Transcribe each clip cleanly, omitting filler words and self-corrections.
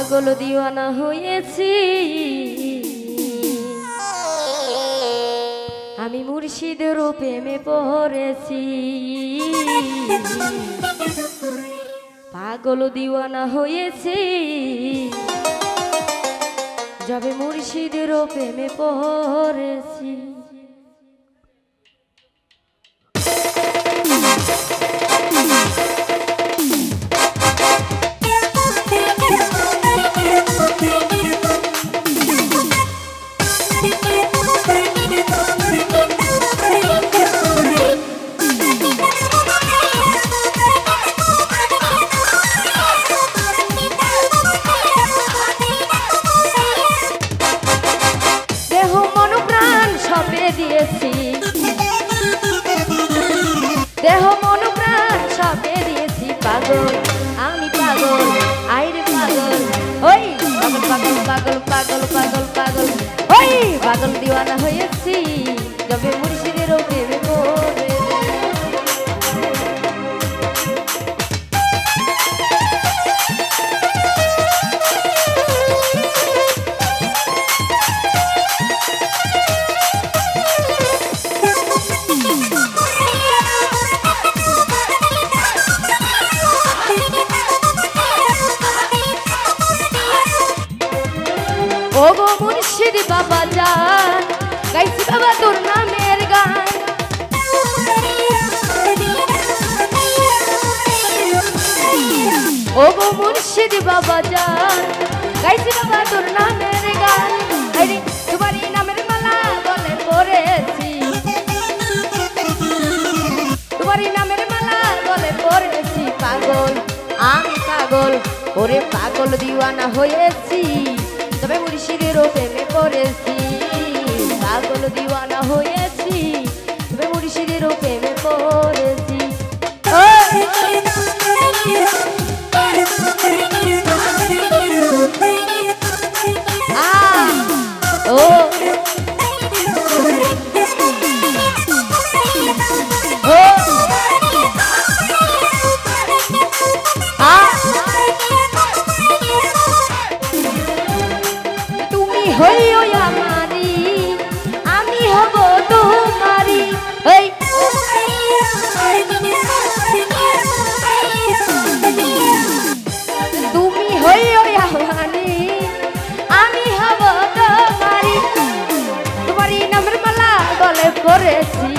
পাগল দিওয়ানা হয়েছি আমি মুর্শিদের প্রেমে পড়েছি পাগল দিওয়ানা হয়েছি যবে মুর্শিদের প্রেমে পড়েছি দেহ মন প্রাণ সবে দিয়েছি পাগল আমি পাগল আইরে পাগল ওই পাগল পাগল পাগল পাগল পাগল ওই পাগল দিওয়ানা হয়েছি যবে মুর্শিদের প্রেমে পড়েছি ওগো মুর্শিদ বাবা জান গাইছি বাবা তোর নামের গান ওগো মুর্শিদ বাবা জান গাইছি বাবা তোর নামের গান আরে তোমারই নামের মালা গলে পরেছি তোমারই নামের মালা গলে পরেছি পাগল আমি পাগল ওরে পাগল দিওয়ানা হয়েছি তবে মুর্শিদের প্রেমে পড়েছি পাগল দিওয়ানা হয়েছি তবে মুর্শিদের প্রেমে পড়েছি ও হইও আমারি আমি হব তোমারি এই তুমি হইও আমারি আমি হব তোমারি তোমারই নামের মালা গলে পরেছি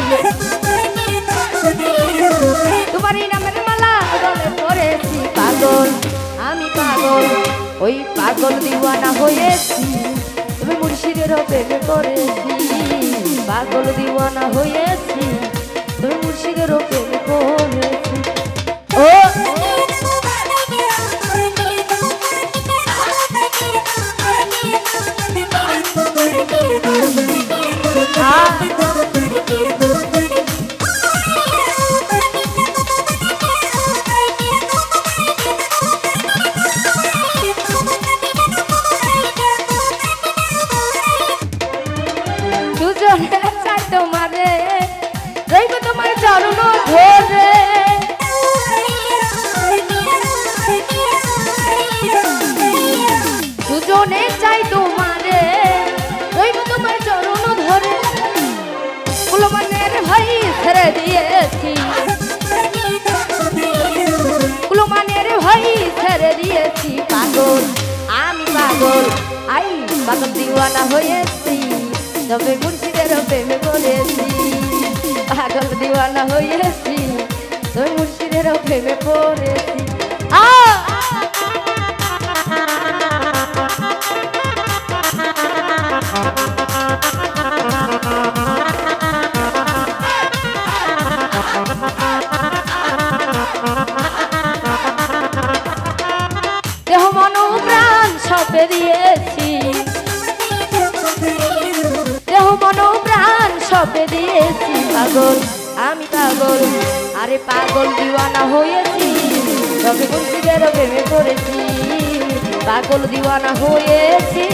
তোমারই নামের মালা গলে পরেছি পাগল আমি পাগল ওই পাগল দিওয়ানা হয়েছি তবে মুর্শিদের প্রেমে পড়েছি পাগল দিওয়ানা হয়েছি তবে মুর্শিদের প্রেমে পড়েছি ও তোমারে রইব তোমার চরণ ধরে দুজনে চাই তোমারে রইব তোমার চরণ ধরে কুলমানের ভাই ছেড়ে দিয়েছি কুলমানের ভাই ছেড়ে দিয়েছি পাগল আমি পাগল আই পাগল দিওয়ানা হয়েছি তবে মুর্শিদের প্রেমে পড়েছি পাগল দিওয়ানা হয়েছি তবে মুর্শিদের প্রেমে পড়েছি দেহ মন প্রাণ সপে দিয়েছি দেহ মন প্রাণ সপে দিয়েছি পাগল আমি পাগল আরে পাগল দিওয়ানা হয়েছি তবে মুর্শিদের প্রেমে পড়েছি পাগল দিওয়ানা হয়েছি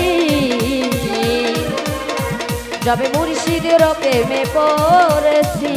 যবে মুর্শিদের প্রেমে পড়েছি।